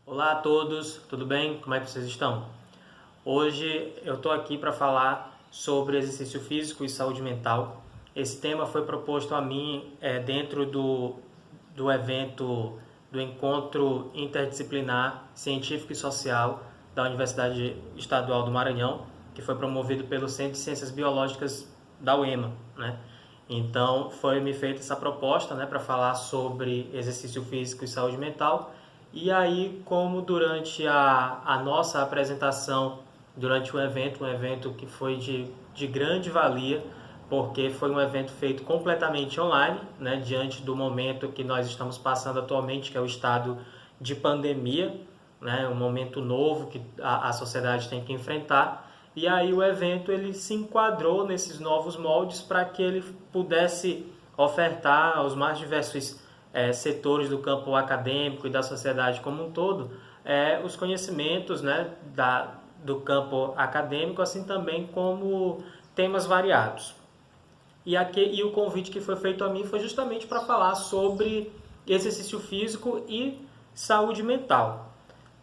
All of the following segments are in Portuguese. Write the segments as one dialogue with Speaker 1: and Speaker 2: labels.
Speaker 1: Olá a todos, tudo bem? Como é que vocês estão? Hoje eu estou aqui para falar sobre exercício físico e saúde mental. Esse tema foi proposto a mim dentro do evento do Encontro Interdisciplinar Científico e Social da Universidade Estadual do Maranhão, que foi promovido pelo Centro de Ciências Biológicas da UEMA, né? Então foi me feita essa proposta, né, para falar sobre exercício físico e saúde mental. E aí, como durante a nossa apresentação, durante o evento, um evento que foi de grande valia, porque foi um evento feito completamente online, né, diante do momento que nós estamos passando atualmente, que é o estado de pandemia, né, um momento novo que a sociedade tem que enfrentar. E aí o evento ele se enquadrou nesses novos moldes para que ele pudesse ofertar aos mais diversos setores do campo acadêmico e da sociedade como um todo os conhecimentos, né, do campo acadêmico, assim também como temas variados. E o convite que foi feito a mim foi justamente para falar sobre exercício físico e saúde mental.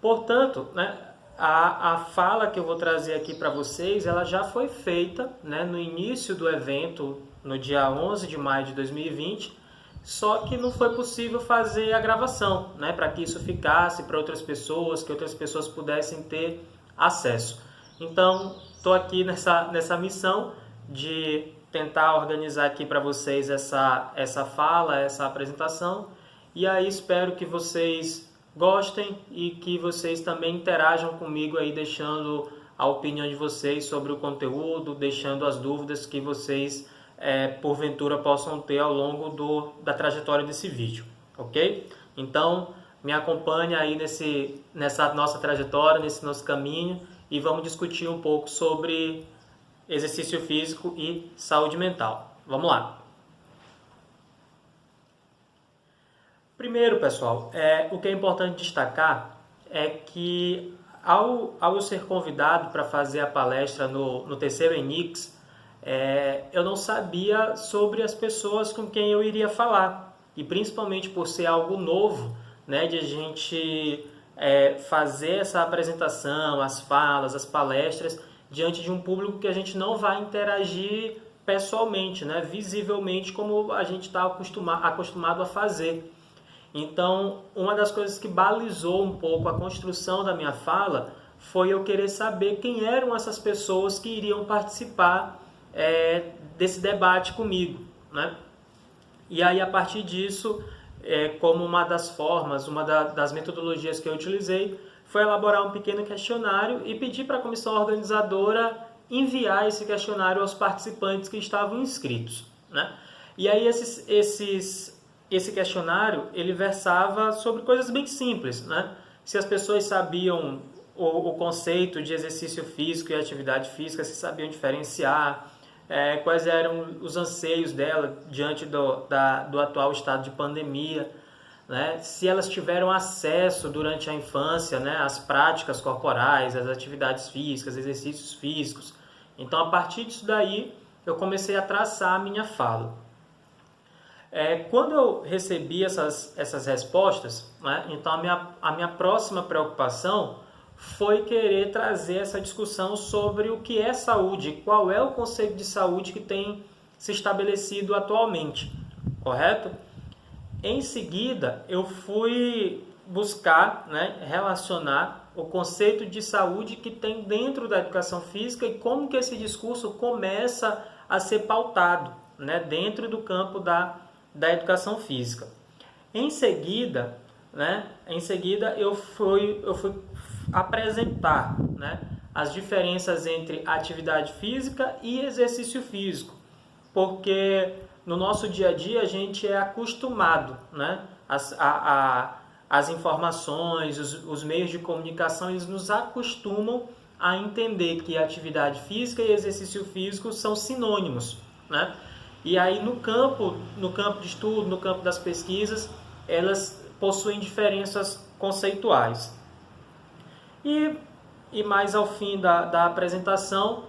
Speaker 1: Portanto, né, a fala que eu vou trazer aqui para vocês, ela já foi feita, né, no início do evento, no dia 11 de maio de 2020, só que não foi possível fazer a gravação, né, para que isso ficasse para outras pessoas, que outras pessoas pudessem ter acesso. Então, estou aqui nessa missão de tentar organizar aqui para vocês essa fala, essa apresentação, e aí espero que vocês gostem e que vocês também interajam comigo aí, deixando a opinião de vocês sobre o conteúdo, deixando as dúvidas que vocês porventura possam ter ao longo da trajetória desse vídeo, ok? Então, me acompanhe aí nessa nossa trajetória, nesse nosso caminho, e vamos discutir um pouco sobre exercício físico e saúde mental. Vamos lá! Primeiro, pessoal, o que é importante destacar é que ao eu ser convidado para fazer a palestra no terceiro ENICS, eu não sabia sobre as pessoas com quem eu iria falar. E principalmente por ser algo novo, né, de a gente fazer essa apresentação, as falas, as palestras, diante de um público que a gente não vai interagir pessoalmente, né, visivelmente, como a gente está acostumado a fazer. Então, uma das coisas que balizou um pouco a construção da minha fala foi eu querer saber quem eram essas pessoas que iriam participar desse debate comigo, né? E aí, a partir disso, como uma das formas, das metodologias que eu utilizei, foi elaborar um pequeno questionário e pedir para a comissão organizadora enviar esse questionário aos participantes que estavam inscritos, né? E aí, esse questionário ele versava sobre coisas bem simples, né? Se as pessoas sabiam o conceito de exercício físico e atividade física, se sabiam diferenciar, quais eram os anseios dela diante do atual estado de pandemia, né? Se elas tiveram acesso durante a infância, né, às práticas corporais, às atividades físicas, exercícios físicos. Então, a partir disso daí, eu comecei a traçar a minha fala. Quando eu recebi essas respostas, né, então a minha próxima preocupação foi querer trazer essa discussão sobre o que é saúde, qual é o conceito de saúde que tem se estabelecido atualmente, correto? Em seguida, eu fui buscar, né, relacionar o conceito de saúde que tem dentro da educação física e como que esse discurso começa a ser pautado, né, dentro do campo da educação física. Em seguida, eu fui apresentar, né, as diferenças entre atividade física e exercício físico, porque no nosso dia a dia a gente é acostumado, né, as informações, os meios de comunicação, eles nos acostumam a entender que atividade física e exercício físico são sinônimos, né? E aí no campo de estudo, no campo das pesquisas, elas possuem diferenças conceituais. E mais ao fim da apresentação,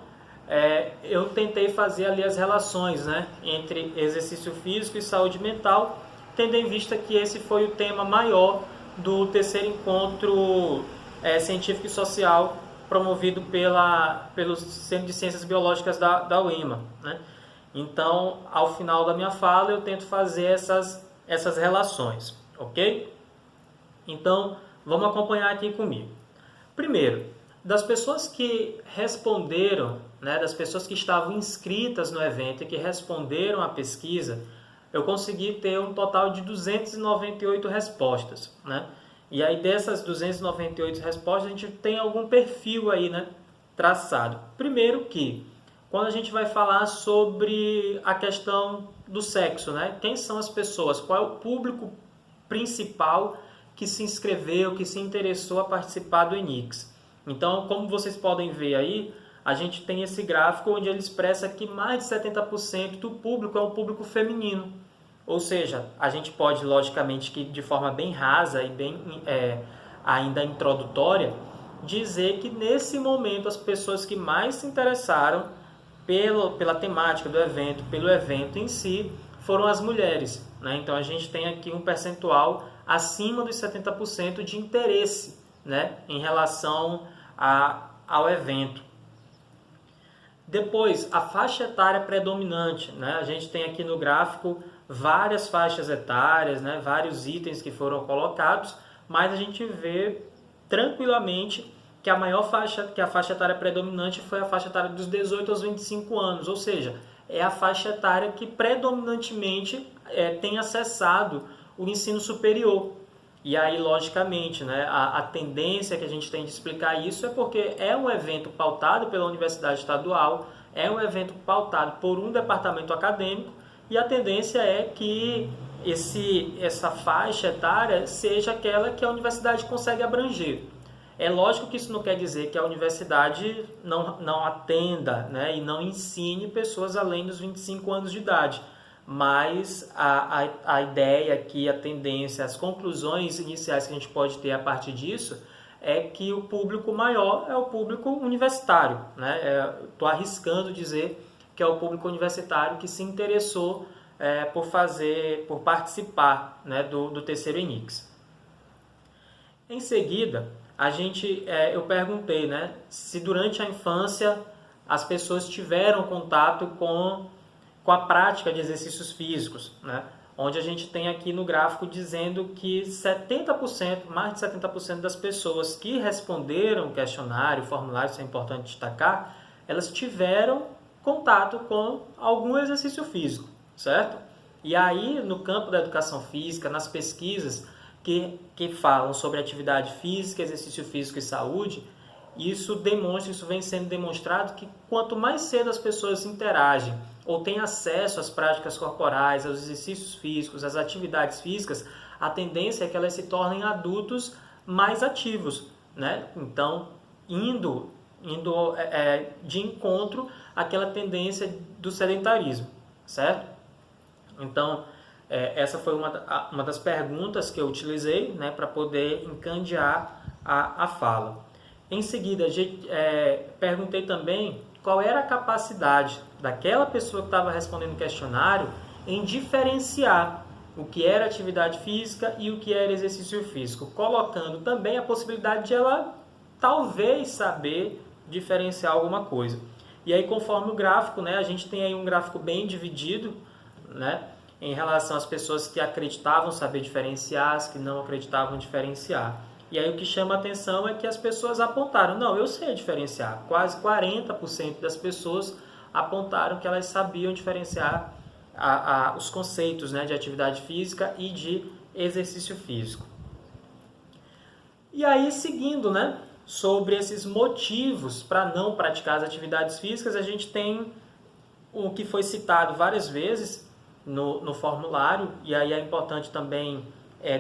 Speaker 1: eu tentei fazer ali as relações, né, entre exercício físico e saúde mental, tendo em vista que esse foi o tema maior do terceiro encontro científico e social promovido pelo Centro de Ciências Biológicas da UEMA, né? Então, ao final da minha fala, eu tento fazer essas relações, ok? Então, vamos acompanhar aqui comigo. Primeiro, das pessoas que responderam, né, das pessoas que estavam inscritas no evento e que responderam à pesquisa, eu consegui ter um total de 298 respostas, né? E aí dessas 298 respostas, a gente tem algum perfil aí, né, traçado. Primeiro que, quando a gente vai falar sobre a questão do sexo, né? Quem são as pessoas? Qual é o público principal que se inscreveu, que se interessou a participar do ENICS? Então, como vocês podem ver aí, a gente tem esse gráfico onde ele expressa que mais de 70% do público é um público feminino. Ou seja, a gente pode, logicamente, que de forma bem rasa e bem ainda introdutória, dizer que nesse momento as pessoas que mais se interessaram pela temática do evento, pelo evento em si, foram as mulheres, né? Então a gente tem aqui um percentual acima dos 70% de interesse, né, em relação ao evento. Depois, a faixa etária predominante, né? A gente tem aqui no gráfico várias faixas etárias, né? Vários itens que foram colocados, mas a gente vê tranquilamente que a faixa etária predominante foi a faixa etária dos 18 aos 25 anos, ou seja, é a faixa etária que predominantemente tem acessado o ensino superior. E aí, logicamente, né, a tendência que a gente tem de explicar isso é porque é um evento pautado pela Universidade Estadual, é um evento pautado por um departamento acadêmico, e a tendência é que essa faixa etária seja aquela que a universidade consegue abranger. É lógico que isso não quer dizer que a universidade não atenda, né, e não ensine pessoas além dos 25 anos de idade. Mas a ideia aqui, a tendência, as conclusões iniciais que a gente pode ter a partir disso é que o público maior é o público universitário, né? Estou arriscando dizer que é o público universitário que se interessou por participar, né, do terceiro ENICS. Em seguida, eu perguntei, né, se durante a infância as pessoas tiveram contato com a prática de exercícios físicos, né? Onde a gente tem aqui no gráfico dizendo que 70%, mais de 70% das pessoas que responderam o questionário, o formulário, isso é importante destacar, elas tiveram contato com algum exercício físico, certo? E aí, no campo da educação física, nas pesquisas que falam sobre atividade física, exercício físico e saúde, isso vem sendo demonstrado que quanto mais cedo as pessoas interagem ou têm acesso às práticas corporais, aos exercícios físicos, às atividades físicas, a tendência é que elas se tornem adultos mais ativos, né? Então, indo de encontro àquela tendência do sedentarismo, certo? Então, essa foi uma das perguntas que eu utilizei, né, para poder encandear a fala. Em seguida, perguntei também qual era a capacidade daquela pessoa que estava respondendo o questionário em diferenciar o que era atividade física e o que era exercício físico, colocando também a possibilidade de ela talvez saber diferenciar alguma coisa. E aí, conforme o gráfico, né, a gente tem aí um gráfico bem dividido, né, em relação às pessoas que acreditavam saber diferenciar, as que não acreditavam diferenciar. E aí o que chama a atenção é que as pessoas apontaram, não, eu sei diferenciar. Quase 40% das pessoas apontaram que elas sabiam diferenciar os conceitos, né, de atividade física e de exercício físico. E aí, seguindo, né, sobre esses motivos para não praticar as atividades físicas, a gente tem o que foi citado várias vezes no formulário, e aí é importante também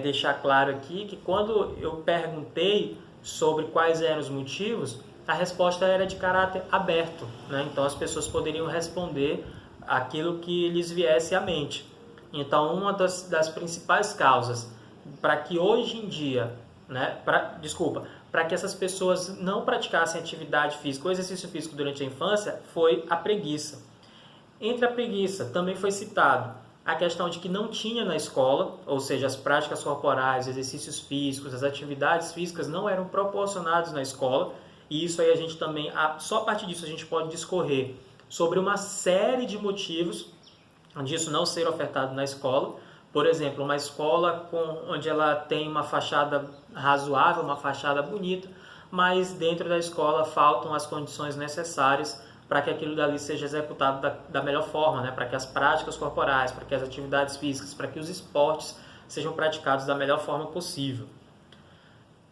Speaker 1: deixar claro aqui que quando eu perguntei sobre quais eram os motivos, a resposta era de caráter aberto, né? Então as pessoas poderiam responder aquilo que lhes viesse à mente. Então uma das principais causas para que hoje em dia, né, para que essas pessoas não praticassem atividade física ou exercício físico durante a infância foi a preguiça. Entre a preguiça também foi citado a questão de que não tinha na escola, ou seja, as práticas corporais, exercícios físicos, as atividades físicas não eram proporcionados na escola, e isso aí a gente também, só a partir disso a gente pode discorrer sobre uma série de motivos disso não ser ofertado na escola. Por exemplo, uma escola onde ela tem uma fachada razoável, uma fachada bonita, mas dentro da escola faltam as condições necessárias para que aquilo dali seja executado da melhor forma, né? Para que as práticas corporais, para que as atividades físicas, para que os esportes sejam praticados da melhor forma possível.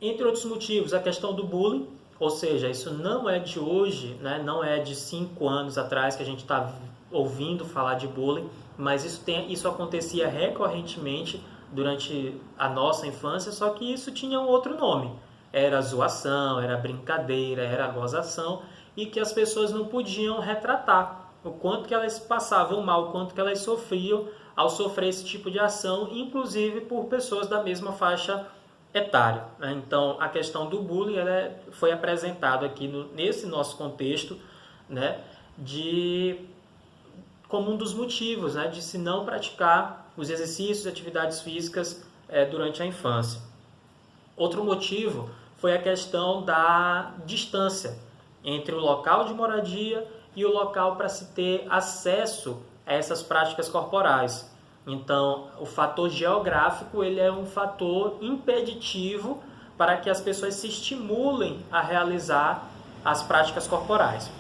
Speaker 1: Entre outros motivos, a questão do bullying, ou seja, isso não é de hoje, né? Não é de 5 anos atrás que a gente está ouvindo falar de bullying, mas isso acontecia recorrentemente durante a nossa infância, só que isso tinha um outro nome. Era zoação, era brincadeira, era gozação, e que as pessoas não podiam retratar o quanto que elas passavam mal, o quanto que elas sofriam ao sofrer esse tipo de ação, inclusive por pessoas da mesma faixa etária. Então, a questão do bullying foi apresentada aqui nesse nosso contexto, né, como um dos motivos, né, de se não praticar os exercícios e atividades físicas durante a infância. Outro motivo foi a questão da distância entre o local de moradia e o local para se ter acesso a essas práticas corporais. Então, o fator geográfico ele é um fator impeditivo para que as pessoas se estimulem a realizar as práticas corporais.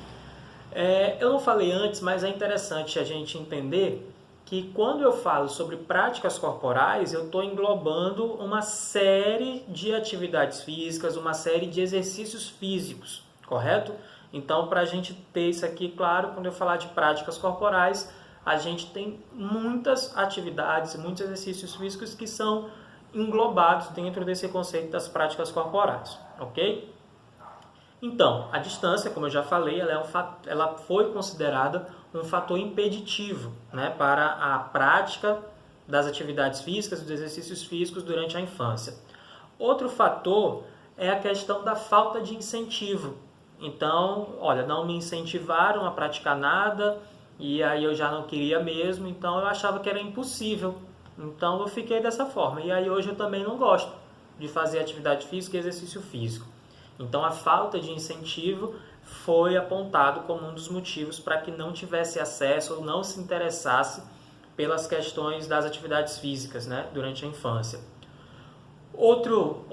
Speaker 1: Eu não falei antes, mas é interessante a gente entender que quando eu falo sobre práticas corporais, eu estou englobando uma série de atividades físicas, uma série de exercícios físicos, correto? Então, para a gente ter isso aqui claro, quando eu falar de práticas corporais, a gente tem muitas atividades, muitos exercícios físicos que são englobados dentro desse conceito das práticas corporais, ok? Então, a distância, como eu já falei, ela foi considerada um fator impeditivo, né, para a prática das atividades físicas, dos exercícios físicos durante a infância. Outro fator é a questão da falta de incentivo. Então, olha, não me incentivaram a praticar nada e aí eu já não queria mesmo, então eu achava que era impossível. Então eu fiquei dessa forma. E aí hoje eu também não gosto de fazer atividade física e exercício físico. Então a falta de incentivo foi apontado como um dos motivos para que não tivesse acesso ou não se interessasse pelas questões das atividades físicas, né, durante a infância. Outro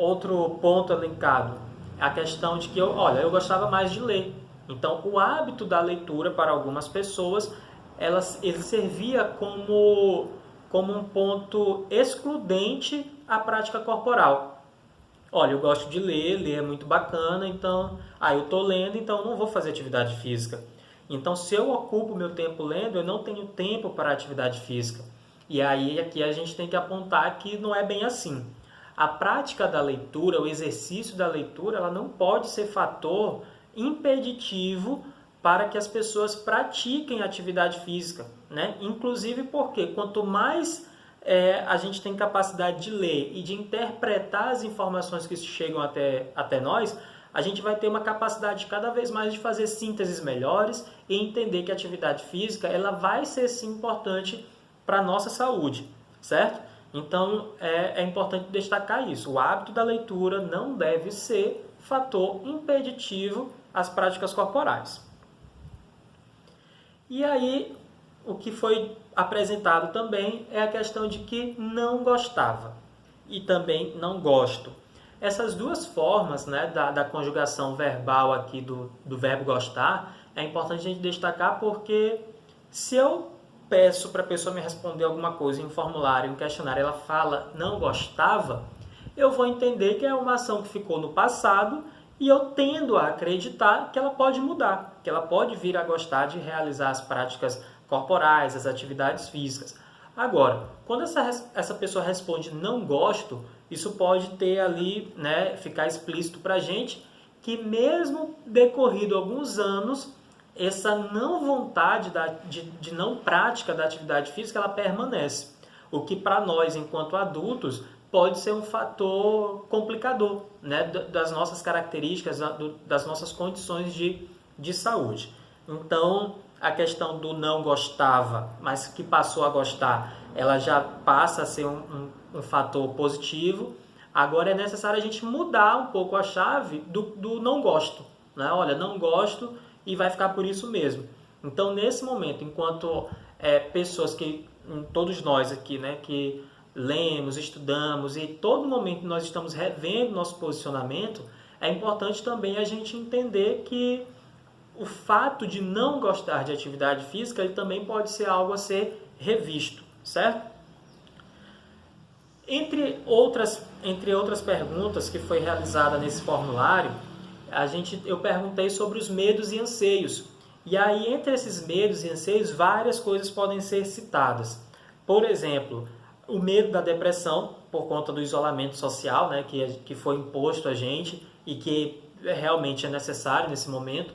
Speaker 1: ponto elencado é a questão de que eu gostava mais de ler. Então o hábito da leitura para algumas pessoas ele servia como um ponto excludente à prática corporal. Olha, eu gosto de ler é muito bacana, então, eu estou lendo, então eu não vou fazer atividade física. Então, se eu ocupo meu tempo lendo, eu não tenho tempo para atividade física. E aí, aqui a gente tem que apontar que não é bem assim. A prática da leitura, o exercício da leitura, ela não pode ser fator impeditivo para que as pessoas pratiquem atividade física, né? Inclusive porque quanto mais a gente tem capacidade de ler e de interpretar as informações que chegam até nós, a gente vai ter uma capacidade cada vez mais de fazer sínteses melhores e entender que a atividade física ela vai ser sim importante para a nossa saúde, certo? Então é importante destacar isso. O hábito da leitura não deve ser fator impeditivo às práticas corporais. E aí, o que foi apresentado também é a questão de que não gostava e também não gosto. Essas duas formas, né, da conjugação verbal aqui do verbo gostar é importante a gente destacar porque se eu peço para a pessoa me responder alguma coisa em um formulário, em um questionário, ela fala não gostava, eu vou entender que é uma ação que ficou no passado e eu tendo a acreditar que ela pode mudar, que ela pode vir a gostar de realizar as práticas corporais, as atividades físicas. Agora, quando essa pessoa responde não gosto, isso pode ter ali, né, ficar explícito para a gente que mesmo decorrido alguns anos, essa não vontade de não prática da atividade física, ela permanece. O que para nós, enquanto adultos, pode ser um fator complicador, né, das nossas características, das nossas condições de saúde. Então, a questão do não gostava, mas que passou a gostar, ela já passa a ser um fator positivo. Agora é necessário a gente mudar um pouco a chave do não gosto, né? Olha, não gosto e vai ficar por isso mesmo. Então, nesse momento, enquanto pessoas que, todos nós aqui, né, que lemos, estudamos e todo momento nós estamos revendo nosso posicionamento, é importante também a gente entender que o fato de não gostar de atividade física ele também pode ser algo a ser revisto, certo? Entre outras perguntas que foi realizada nesse formulário, eu perguntei sobre os medos e anseios. E aí, entre esses medos e anseios, várias coisas podem ser citadas. Por exemplo, o medo da depressão, por conta do isolamento social, né, que foi imposto a gente e que realmente é necessário nesse momento.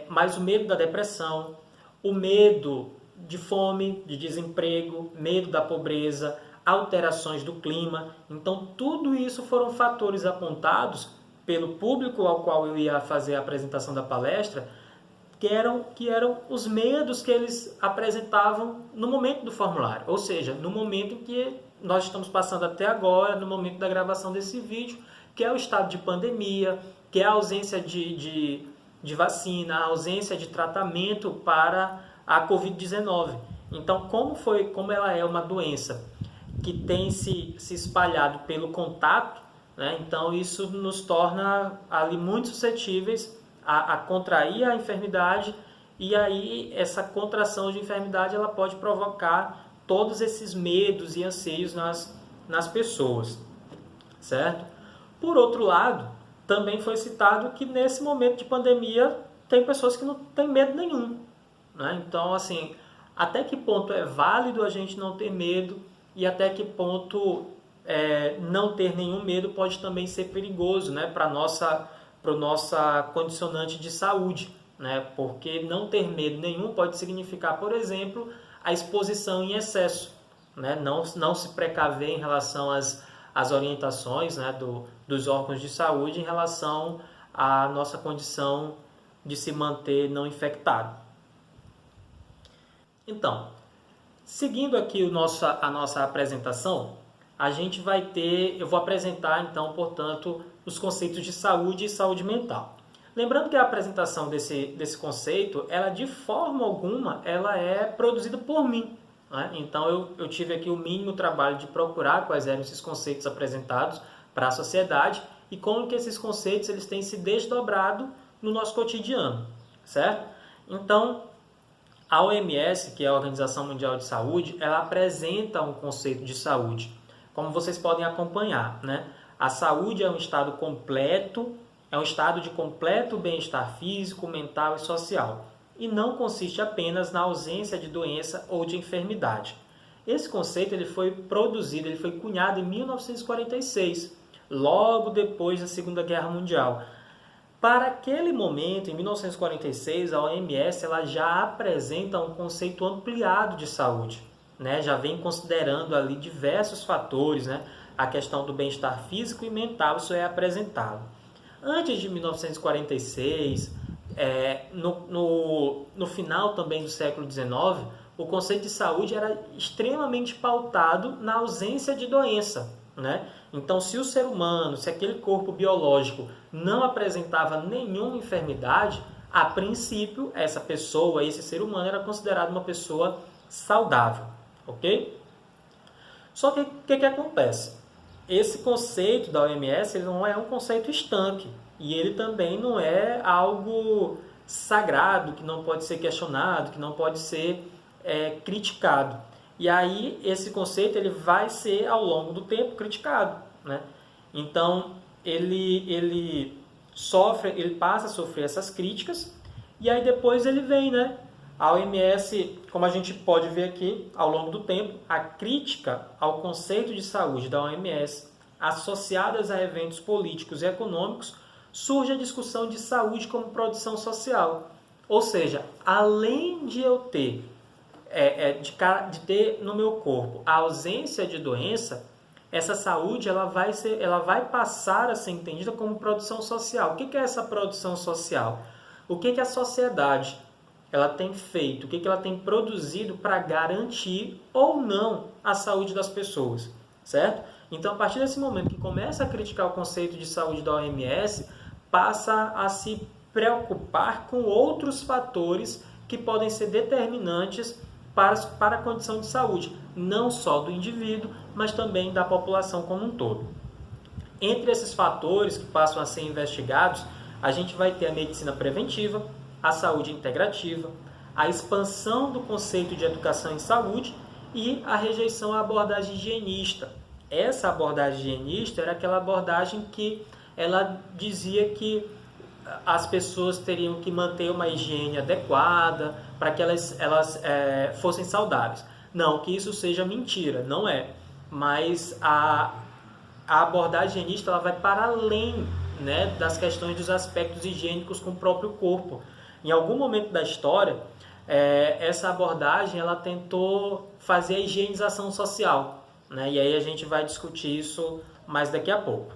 Speaker 1: Mas o medo da depressão, o medo de fome, de desemprego, medo da pobreza, alterações do clima. Então, tudo isso foram fatores apontados pelo público ao qual eu ia fazer a apresentação da palestra, que eram os medos que eles apresentavam no momento do formulário, ou seja, no momento que nós estamos passando até agora, no momento da gravação desse vídeo, que é o estado de pandemia, que é a ausência de vacina, a ausência de tratamento para a Covid-19. Então, como ela é uma doença que tem se espalhado pelo contato, né? Então isso nos torna ali muito suscetíveis a contrair a enfermidade, e aí essa contração de enfermidade ela pode provocar todos esses medos e anseios nas pessoas, certo? Por outro lado, também foi citado que nesse momento de pandemia tem pessoas que não têm medo nenhum, né? Então, assim, até que ponto é válido a gente não ter medo e até que ponto não ter nenhum medo pode também ser perigoso, né, para nossa condicionante de saúde, né? Porque não ter medo nenhum pode significar, por exemplo, a exposição em excesso, né? Não se precaver em relação às orientações, né, dos órgãos de saúde em relação à nossa condição de se manter não infectado. Então, seguindo aqui a nossa apresentação, eu vou apresentar então, portanto, os conceitos de saúde e saúde mental. Lembrando que a apresentação desse conceito, ela de forma alguma, ela é produzida por mim, né? Então eu tive aqui o mínimo trabalho de procurar quais eram esses conceitos apresentados para a sociedade e como que esses conceitos eles têm se desdobrado no nosso cotidiano, certo? Então, a OMS, que é a Organização Mundial de Saúde, ela apresenta um conceito de saúde. Como vocês podem acompanhar, né? A saúde é um estado completo, é um estado de completo bem-estar físico, mental e social, e não consiste apenas na ausência de doença ou de enfermidade. Esse conceito ele foi cunhado em 1946, logo depois da Segunda Guerra Mundial. Para aquele momento, em 1946, a OMS ela já apresenta um conceito ampliado de saúde, né? Já vem considerando ali diversos fatores, né? A questão do bem-estar físico e mental, isso é apresentado. Antes de 1946, no final também do século XIX, o conceito de saúde era extremamente pautado na ausência de doença, né? Então, se aquele corpo biológico não apresentava nenhuma enfermidade, a princípio, essa pessoa, esse ser humano era considerado uma pessoa saudável, ok? Só que o que acontece? Esse conceito da OMS ele não é um conceito estanque e ele também não é algo sagrado, que não pode ser questionado, que não pode ser criticado. E aí esse conceito ele vai ser ao longo do tempo criticado, né? Então ele passa a sofrer essas críticas e aí depois ele vem, né? A OMS, como a gente pode ver aqui ao longo do tempo, a crítica ao conceito de saúde da OMS associadas a eventos políticos e econômicos, surge a discussão de saúde como produção social. Ou seja, além de eu ter de ter no meu corpo a ausência de doença, essa saúde ela vai passar a ser entendida como produção social. O que é essa produção social? O que a sociedade ela tem feito, o que ela tem produzido para garantir ou não a saúde das pessoas, certo? Então, a partir desse momento que começa a criticar o conceito de saúde da OMS, passa a se preocupar com outros fatores que podem ser determinantes para a condição de saúde, não só do indivíduo, mas também da população como um todo. Entre esses fatores que passam a ser investigados, a gente vai ter a medicina preventiva, a saúde integrativa, a expansão do conceito de educação em saúde e a rejeição à abordagem higienista. Essa abordagem higienista era aquela abordagem que ela dizia que as pessoas teriam que manter uma higiene adequada para que elas fossem saudáveis. Não que isso seja mentira, não é. Mas a abordagem higienista ela vai para além, né, das questões dos aspectos higiênicos com o próprio corpo. Em algum momento da história, essa abordagem ela tentou fazer a higienização social, né? E aí a gente vai discutir isso mais daqui a pouco.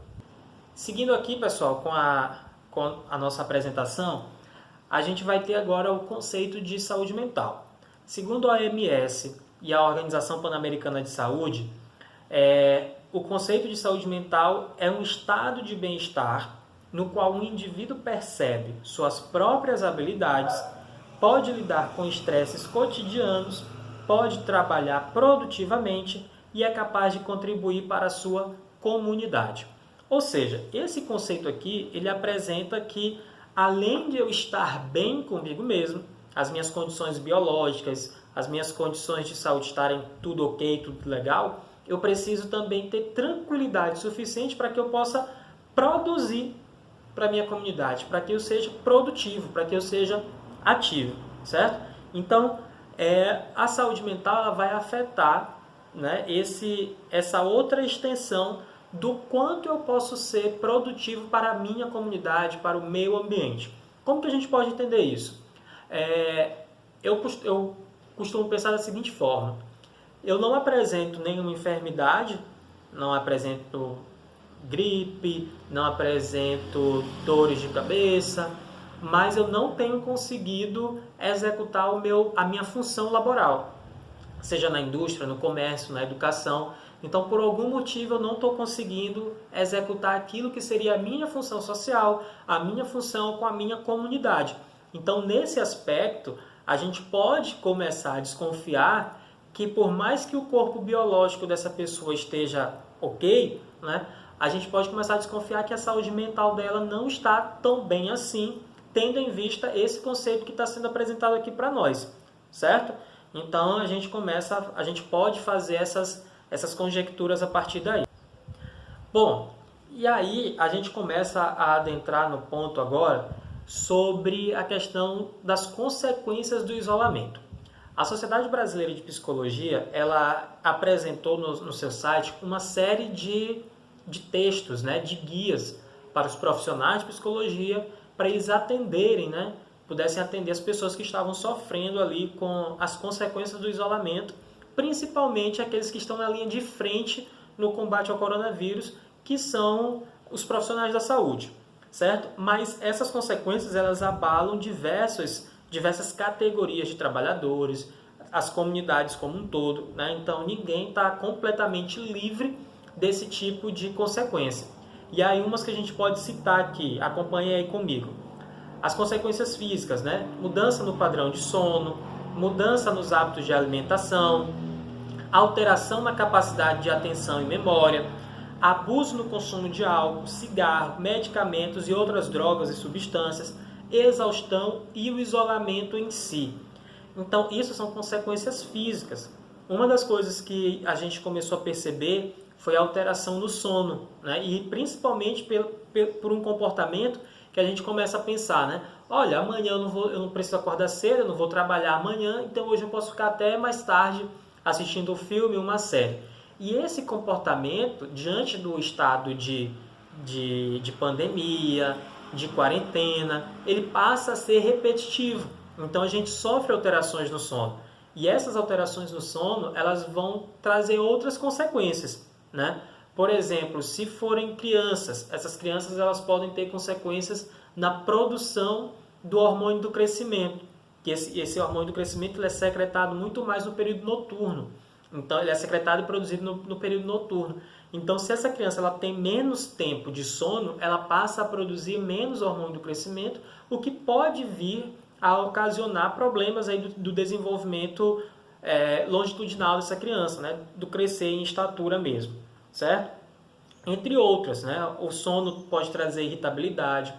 Speaker 1: Seguindo aqui, pessoal, com a nossa apresentação, a gente vai ter agora o conceito de saúde mental. Segundo a OMS e a Organização Pan-Americana de Saúde, o conceito de saúde mental é um estado de bem-estar no qual o indivíduo percebe suas próprias habilidades, pode lidar com estresses cotidianos, pode trabalhar produtivamente e é capaz de contribuir para a sua comunidade. Ou seja, esse conceito aqui, ele apresenta que, além de eu estar bem comigo mesmo, as minhas condições biológicas, as minhas condições de saúde estarem tudo ok, tudo legal, eu preciso também ter tranquilidade suficiente para que eu possa produzir para a minha comunidade, para que eu seja produtivo, para que eu seja ativo, certo? Então, a saúde mental ela vai afetar, né, essa outra extensão do quanto eu posso ser produtivo para a minha comunidade, para o meio ambiente. Como que a gente pode entender isso? Eu costumo pensar da seguinte forma: eu não apresento nenhuma enfermidade, não apresento gripe, não apresento dores de cabeça, mas eu não tenho conseguido executar a minha função laboral, seja na indústria, no comércio, na educação. Então, por algum motivo, eu não estou conseguindo executar aquilo que seria a minha função social, a minha função com a minha comunidade. Então, nesse aspecto, a gente pode começar a desconfiar que, por mais que o corpo biológico dessa pessoa esteja ok, né, a gente pode começar a desconfiar que a saúde mental dela não está tão bem assim, tendo em vista esse conceito que está sendo apresentado aqui para nós, certo? Então, a gente pode fazer essas conjecturas a partir daí. Bom, e aí a gente começa a adentrar no ponto agora sobre a questão das consequências do isolamento. A Sociedade Brasileira de Psicologia, ela apresentou no seu site uma série de textos, né, de guias para os profissionais de psicologia, para eles atenderem, né, pudessem atender as pessoas que estavam sofrendo ali com as consequências do isolamento, principalmente aqueles que estão na linha de frente no combate ao coronavírus, que são os profissionais da saúde, certo? Mas essas consequências elas abalam diversas categorias de trabalhadores, as comunidades como um todo, né? Então ninguém está completamente livre desse tipo de consequência. E aí umas que a gente pode citar aqui, acompanhe aí comigo. As consequências físicas, né? Mudança no padrão de sono, mudança nos hábitos de alimentação, alteração na capacidade de atenção e memória, abuso no consumo de álcool, cigarro, medicamentos e outras drogas e substâncias, exaustão e o isolamento em si. Então, isso são consequências físicas. Uma das coisas que a gente começou a perceber foi a alteração no sono, né? E principalmente por um comportamento que a gente começa a pensar, né? Olha, amanhã eu não preciso acordar cedo, eu não vou trabalhar amanhã, então hoje eu posso ficar até mais tarde assistindo um filme, uma série. E esse comportamento, diante do estado de pandemia, de quarentena, ele passa a ser repetitivo. Então a gente sofre alterações no sono. E essas alterações no sono, elas vão trazer outras consequências, né? Por exemplo, se forem crianças, essas crianças elas podem ter consequências na produção do hormônio do crescimento, que esse hormônio do crescimento ele é secretado muito mais no período noturno. Então, ele é secretado e produzido no período noturno. Então, se essa criança ela tem menos tempo de sono, ela passa a produzir menos hormônio do crescimento, o que pode vir a ocasionar problemas aí do desenvolvimento longitudinal dessa criança, né? Do crescer em estatura mesmo, certo? Entre outras, né? O sono pode trazer irritabilidade,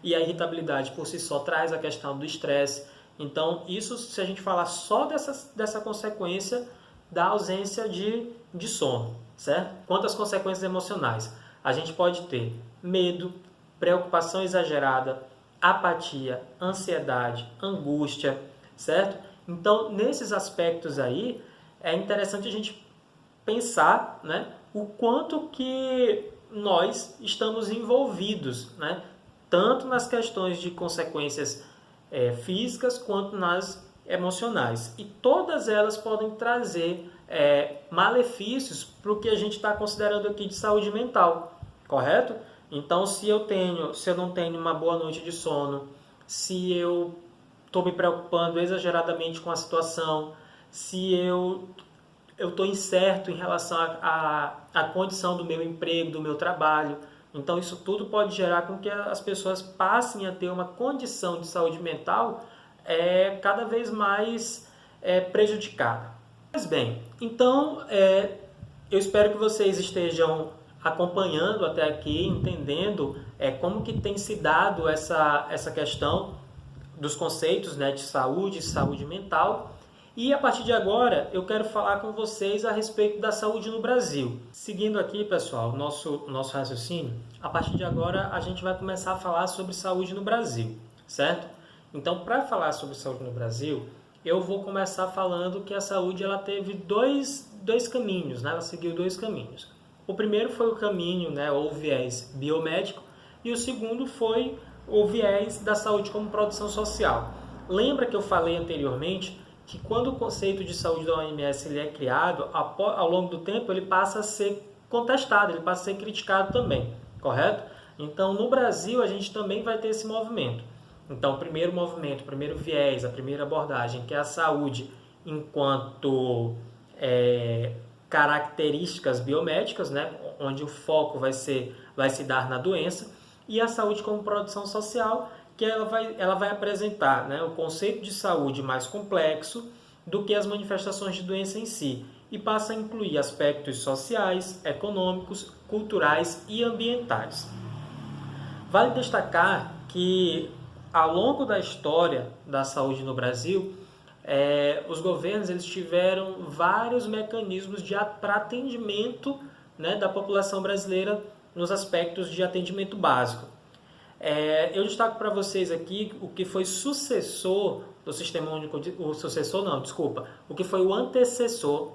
Speaker 1: e a irritabilidade por si só traz a questão do estresse. Então, isso, se a gente falar só dessa consequência da ausência de sono, certo? Quanto às consequências emocionais, a gente pode ter medo, preocupação exagerada, apatia, ansiedade, angústia, certo? Então, nesses aspectos aí, é interessante a gente pensar, né, o quanto que nós estamos envolvidos, né, tanto nas questões de consequências físicas quanto nas emocionais. E todas elas podem trazer malefícios para o que a gente está considerando aqui de saúde mental, correto? Então, se eu não tenho uma boa noite de sono, se eu estou me preocupando exageradamente com a situação, se eu estou incerto em relação à condição do meu emprego, do meu trabalho. Então, isso tudo pode gerar com que as pessoas passem a ter uma condição de saúde mental cada vez mais prejudicada. Pois bem, então, eu espero que vocês estejam acompanhando até aqui, entendendo como que tem se dado essa questão dos conceitos, né, de saúde mental. E a partir de agora, eu quero falar com vocês a respeito da saúde no Brasil. Seguindo aqui, pessoal, o nosso raciocínio, a partir de agora a gente vai começar a falar sobre saúde no Brasil, certo? Então, para falar sobre saúde no Brasil, eu vou começar falando que a saúde ela teve dois caminhos, né? Ela seguiu dois caminhos. O primeiro foi o caminho, né, ou viés biomédico, e o segundo foi o viés da saúde como produção social. Lembra que eu falei anteriormente que quando o conceito de saúde da OMS ele é criado, ao longo do tempo ele passa a ser contestado, ele passa a ser criticado também, correto? Então, no Brasil, a gente também vai ter esse movimento. Então, o primeiro movimento, o primeiro viés, a primeira abordagem, que é a saúde enquanto características biomédicas, né? Onde o foco vai se dar na doença, e a saúde como produção social, que ela vai apresentar, né, o conceito de saúde mais complexo do que as manifestações de doença em si, e passa a incluir aspectos sociais, econômicos, culturais e ambientais. Vale destacar que, ao longo da história da saúde no Brasil, os governos eles tiveram vários mecanismos para atendimento, né, da população brasileira nos aspectos de atendimento básico. Eu destaco para vocês aqui o que foi sucessor do Sistema Único o que foi o antecessor,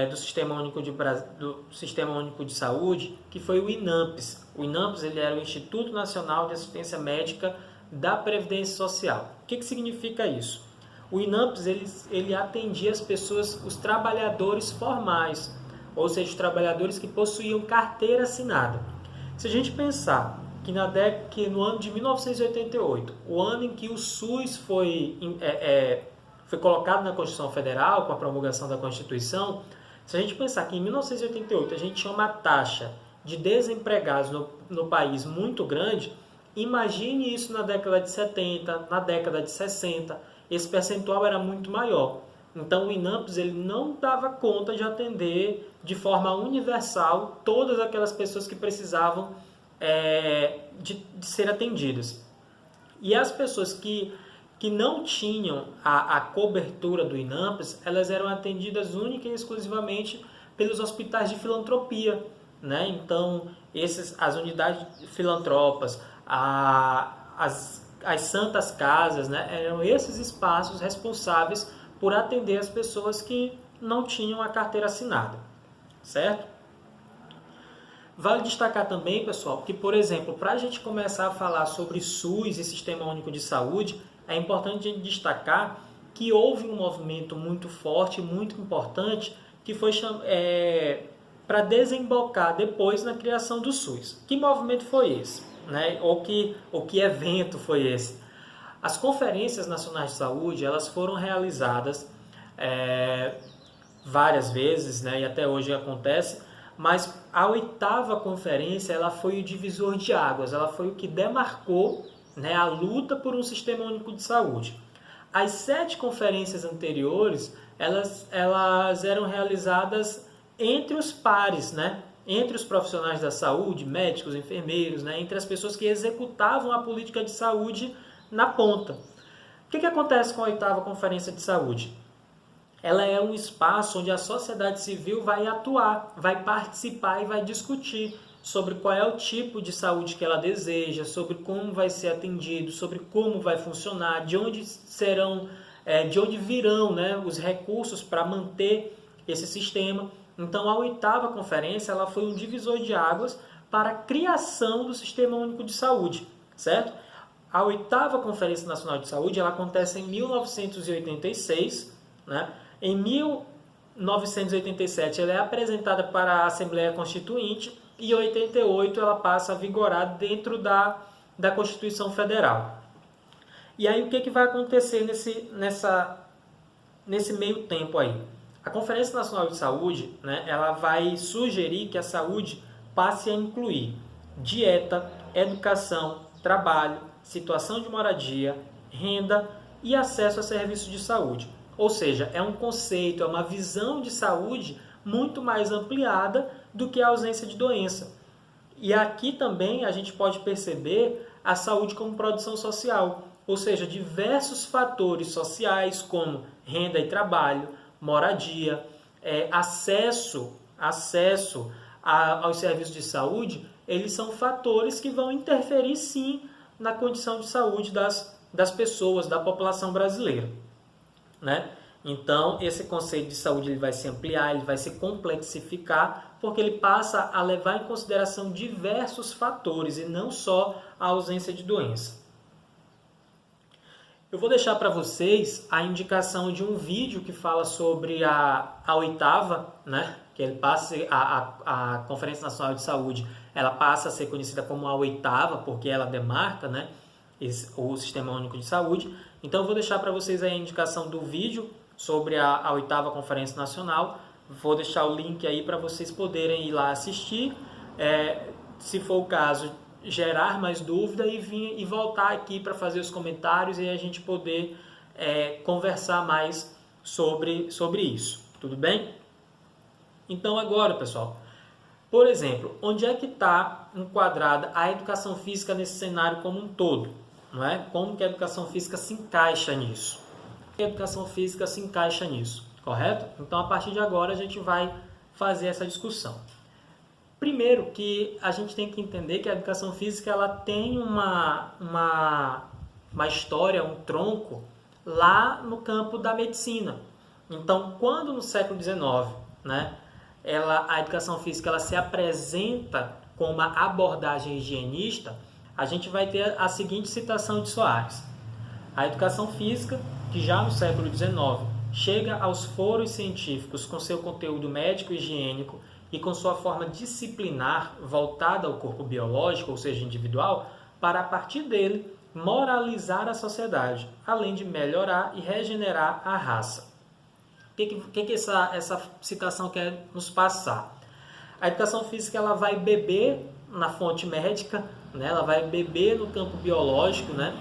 Speaker 1: do Sistema Único de Saúde, que foi o INAMPS. O INAMPS ele era o Instituto Nacional de Assistência Médica da Previdência Social. O que significa isso? O INAMPS ele atendia as pessoas, os trabalhadores formais, ou seja, os trabalhadores que possuíam carteira assinada. Se a gente pensar que no ano de 1988, o ano em que o SUS foi colocado na Constituição Federal, com a promulgação da Constituição, se a gente pensar que em 1988 a gente tinha uma taxa de desempregados no país muito grande, imagine isso na década de 70, na década de 60, esse percentual era muito maior. Então o INAMPS ele não dava conta de atender de forma universal todas aquelas pessoas que precisavam de ser atendidas. E as pessoas que não tinham a cobertura do INAMPS, elas eram atendidas única e exclusivamente pelos hospitais de filantropia, né? Então, as unidades filantropas, as santas casas, né? Eram esses espaços responsáveis por atender as pessoas que não tinham a carteira assinada, certo? Vale destacar também, pessoal, que, por exemplo, para a gente começar a falar sobre SUS e Sistema Único de Saúde, é importante a gente destacar que houve um movimento muito forte, muito importante, que foi para desembocar depois na criação do SUS. Que movimento foi esse? né? Ou que evento foi esse? As conferências nacionais de saúde, elas foram realizadas várias vezes, né? E até hoje acontece, mas a 8ª conferência, ela foi o divisor de águas, ela foi o que demarcou, né, a luta por um sistema único de saúde. As 7 conferências anteriores, elas eram realizadas entre os pares, né? Entre os profissionais da saúde, médicos, enfermeiros, né? Entre as pessoas que executavam a política de saúde na ponta. O que acontece com a 8ª Conferência de Saúde? Ela é um espaço onde a sociedade civil vai atuar, vai participar e vai discutir sobre qual é o tipo de saúde que ela deseja, sobre como vai ser atendido, sobre como vai funcionar, de onde virão, né, os recursos para manter esse sistema. Então, a 8ª conferência, ela foi um divisor de águas para a criação do Sistema Único de Saúde, certo? A 8ª Conferência Nacional de Saúde, ela acontece em 1986, né? Em 1987, ela é apresentada para a Assembleia Constituinte e em 88 ela passa a vigorar dentro da Constituição Federal. E aí o que vai acontecer nesse meio tempo aí? A Conferência Nacional de Saúde, né, ela vai sugerir que a saúde passe a incluir dieta, educação, trabalho, situação de moradia, renda e acesso a serviços de saúde. Ou seja, é um conceito, é uma visão de saúde muito mais ampliada do que a ausência de doença. E aqui também a gente pode perceber a saúde como produção social, ou seja, diversos fatores sociais como renda e trabalho, moradia, acesso aos serviços de saúde, eles são fatores que vão interferir sim na condição de saúde das pessoas, da população brasileira, né? Então, esse conceito de saúde ele vai se ampliar, ele vai se complexificar, porque ele passa a levar em consideração diversos fatores e não só a ausência de doença. Eu vou deixar para vocês a indicação de um vídeo que fala sobre a 8ª, né? Que ele passa a Conferência Nacional de Saúde, ela passa a ser conhecida como a 8ª, porque ela demarca, né, o Sistema Único de Saúde. Então eu vou deixar para vocês aí a indicação do vídeo sobre a 8ª Conferência Nacional. Vou deixar o link aí para vocês poderem ir lá assistir. Se for o caso, gerar mais dúvida e voltar aqui para fazer os comentários e a gente poder conversar mais sobre isso. Tudo bem? Então agora, pessoal, por exemplo, onde é que está enquadrada a educação física nesse cenário como um todo? Não é? Como que a educação física se encaixa nisso? A educação física se encaixa nisso, correto? Então, a partir de agora, a gente vai fazer essa discussão. Primeiro que a gente tem que entender que a educação física ela tem uma história, um tronco lá no campo da medicina. Então, quando no século XIX, né, a educação física ela se apresenta com uma abordagem higienista, a gente vai ter a seguinte citação de Soares. A educação física, que já no século XIX chega aos foros científicos com seu conteúdo médico e higiênico e com sua forma disciplinar voltada ao corpo biológico, ou seja, individual, para a partir dele moralizar a sociedade, além de melhorar e regenerar a raça. O que essa citação quer nos passar? A educação física ela vai beber na fonte médica, né? Ela vai beber no campo biológico, né?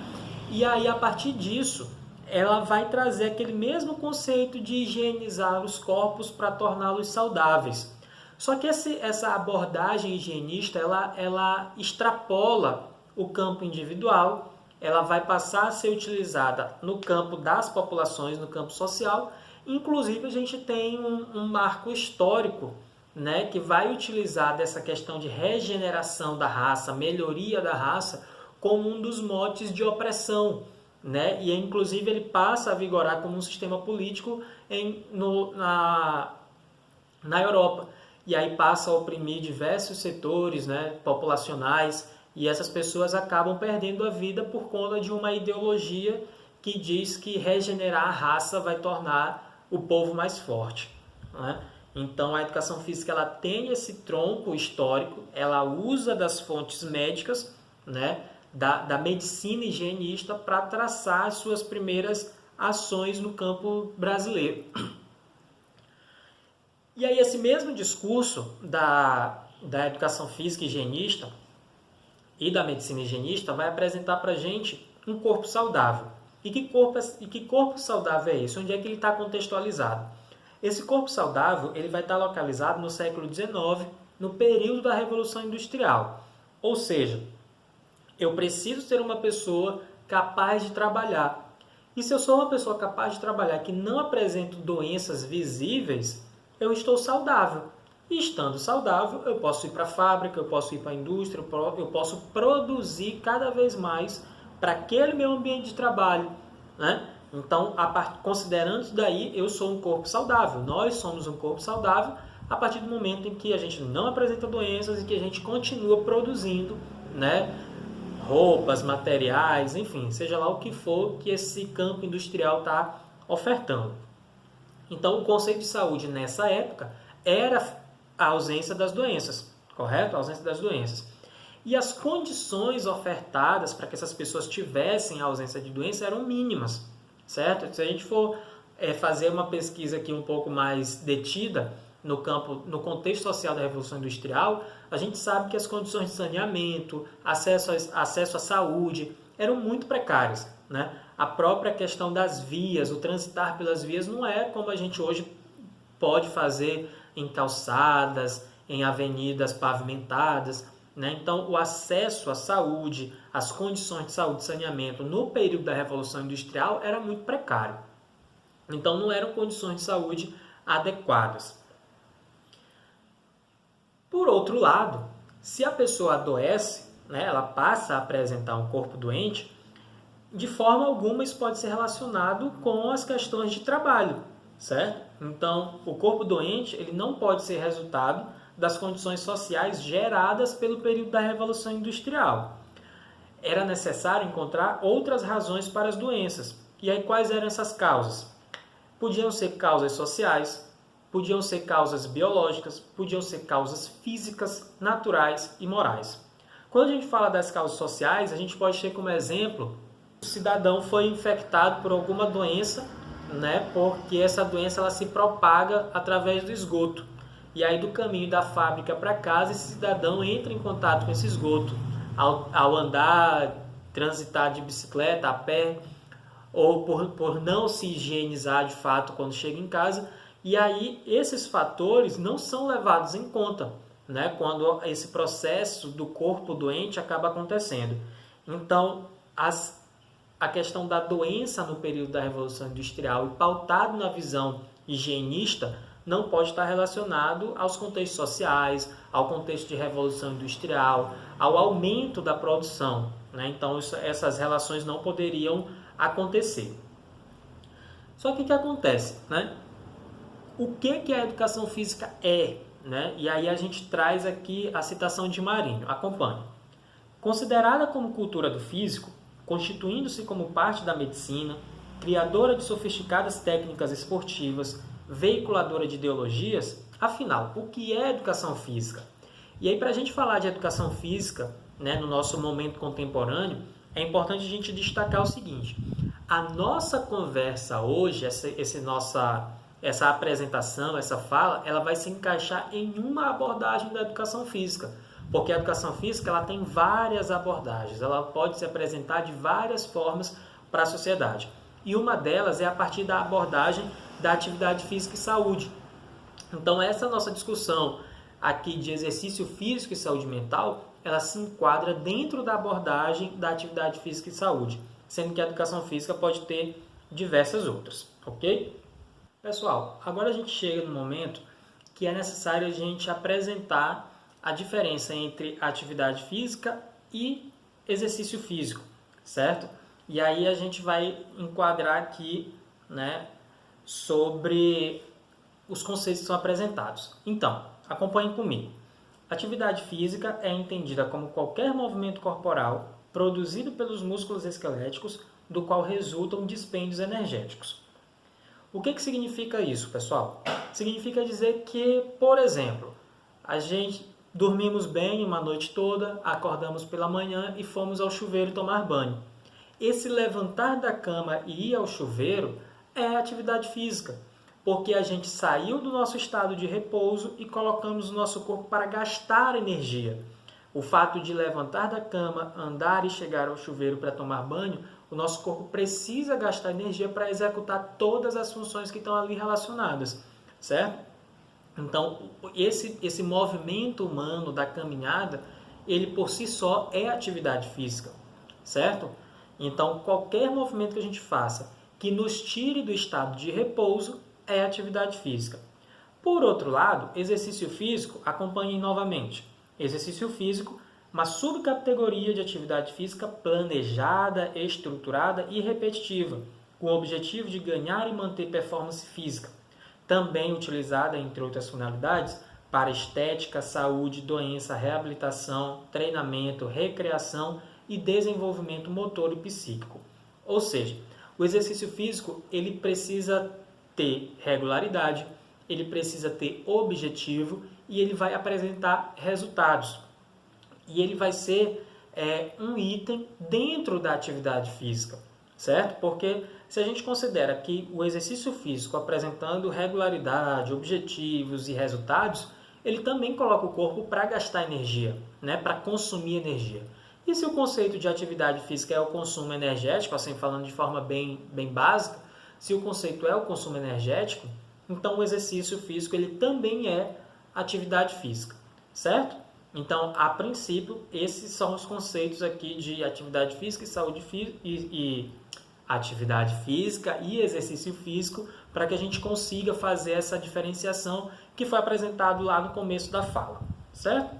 Speaker 1: E aí, a partir disso, ela vai trazer aquele mesmo conceito de higienizar os corpos para torná-los saudáveis. Só que essa abordagem higienista, ela extrapola o campo individual, ela vai passar a ser utilizada no campo das populações, no campo social. Inclusive, a gente tem um marco histórico, né, que vai utilizar dessa questão de regeneração da raça, melhoria da raça, como um dos motes de opressão, né? E inclusive ele passa a vigorar como um sistema político na Europa. E aí passa a oprimir diversos setores, né, populacionais, e essas pessoas acabam perdendo a vida por conta de uma ideologia que diz que regenerar a raça vai tornar o povo mais forte, né? Então a educação física ela tem esse tronco histórico, ela usa das fontes médicas, né, da medicina higienista para traçar as suas primeiras ações no campo brasileiro. E aí esse mesmo discurso da educação física higienista e da medicina higienista vai apresentar para a gente um corpo saudável. E que corpo saudável é esse? Onde é que ele está contextualizado? Esse corpo saudável ele vai estar localizado no século XIX, no período da Revolução Industrial. Ou seja, eu preciso ser uma pessoa capaz de trabalhar. E se eu sou uma pessoa capaz de trabalhar que não apresento doenças visíveis, eu estou saudável. E estando saudável, eu posso ir para a fábrica, eu posso ir para a indústria, eu posso produzir cada vez mais para aquele meu ambiente de trabalho, né? Então, considerando isso daí, eu sou um corpo saudável. Nós somos um corpo saudável a partir do momento em que a gente não apresenta doenças e que a gente continua produzindo, né, roupas, materiais, enfim, seja lá o que for que esse campo industrial está ofertando. Então, o conceito de saúde nessa época era a ausência das doenças, correto? A ausência das doenças. E as condições ofertadas para que essas pessoas tivessem a ausência de doença eram mínimas, certo? Se a gente for fazer uma pesquisa aqui um pouco mais detida no contexto social da Revolução Industrial, a gente sabe que as condições de saneamento, acesso à saúde, eram muito precárias, né? A própria questão das vias, o transitar pelas vias não é como a gente hoje pode fazer em calçadas, em avenidas pavimentadas, né? Então, o acesso à saúde, as condições de saúde e saneamento no período da Revolução Industrial era muito precário. Então, não eram condições de saúde adequadas. Por outro lado, se a pessoa adoece, né, ela passa a apresentar um corpo doente, de forma alguma isso pode ser relacionado com as questões de trabalho, certo? Então, o corpo doente ele não pode ser resultado das condições sociais geradas pelo período da Revolução Industrial. Era necessário encontrar outras razões para as doenças. E aí, quais eram essas causas? Podiam ser causas sociais, podiam ser causas biológicas, podiam ser causas físicas, naturais e morais. Quando a gente fala das causas sociais, a gente pode ter como exemplo o cidadão foi infectado por alguma doença, né, porque essa doença ela se propaga através do esgoto. E aí do caminho da fábrica para casa, esse cidadão entra em contato com esse esgoto. Ao andar, transitar de bicicleta, a pé, ou por não se higienizar de fato quando chega em casa. E aí esses fatores não são levados em conta, né, quando esse processo do corpo doente acaba acontecendo. Então, a questão da doença no período da Revolução Industrial e pautado na visão higienista não pode estar relacionado aos contextos sociais, ao contexto de Revolução Industrial, ao aumento da produção, né? Então, essas relações não poderiam acontecer. Só que o que acontece, né? O que a educação física é, né? E aí a gente traz aqui a citação de Marinho. Acompanhe. Considerada como cultura do físico, constituindo-se como parte da medicina, criadora de sofisticadas técnicas esportivas, veiculadora de ideologias, afinal, o que é educação física? E aí, para a gente falar de educação física, né, no nosso momento contemporâneo, é importante a gente destacar o seguinte: a nossa conversa hoje, essa apresentação, essa fala, ela vai se encaixar em uma abordagem da educação física. Porque a educação física ela tem várias abordagens, ela pode se apresentar de várias formas para a sociedade. E uma delas é a partir da abordagem da atividade física e saúde. Então, essa nossa discussão aqui de exercício físico e saúde mental, ela se enquadra dentro da abordagem da atividade física e saúde, sendo que a educação física pode ter diversas outras, ok? Pessoal, agora a gente chega no momento que é necessário a gente apresentar a diferença entre atividade física e exercício físico, certo? E aí a gente vai enquadrar aqui, né, sobre os conceitos que são apresentados. Então, acompanhem comigo. Atividade física é entendida como qualquer movimento corporal produzido pelos músculos esqueléticos, do qual resultam dispêndios energéticos. O que significa isso, pessoal? Significa dizer que, por exemplo, a gente dormimos bem uma noite toda, acordamos pela manhã e fomos ao chuveiro tomar banho. Esse levantar da cama e ir ao chuveiro é atividade física, porque a gente saiu do nosso estado de repouso e colocamos o nosso corpo para gastar energia. O fato de levantar da cama, andar e chegar ao chuveiro para tomar banho, o nosso corpo precisa gastar energia para executar todas as funções que estão ali relacionadas, certo? Então, esse movimento humano da caminhada, ele por si só é atividade física, certo? Então, qualquer movimento que a gente faça que nos tire do estado de repouso é atividade física. Por outro lado, exercício físico, acompanhem novamente. Exercício físico, uma subcategoria de atividade física planejada, estruturada e repetitiva, com o objetivo de ganhar e manter performance física. Também utilizada, entre outras finalidades, para estética, saúde, doença, reabilitação, treinamento, recreação e desenvolvimento motor e psíquico. Ou seja, o exercício físico ele precisa ter regularidade, ele precisa ter objetivo e ele vai apresentar resultados. E ele vai ser um item dentro da atividade física, certo? Porque se a gente considera que o exercício físico apresentando regularidade, objetivos e resultados, ele também coloca o corpo para gastar energia, né? Para consumir energia. E se o conceito de atividade física é o consumo energético, assim falando de forma bem básica, se o conceito é o consumo energético, então o exercício físico ele também é atividade física, certo? Então, a princípio, esses são os conceitos aqui de atividade física e saúde e atividade física e exercício físico, para que a gente consiga fazer essa diferenciação que foi apresentado lá no começo da fala, certo?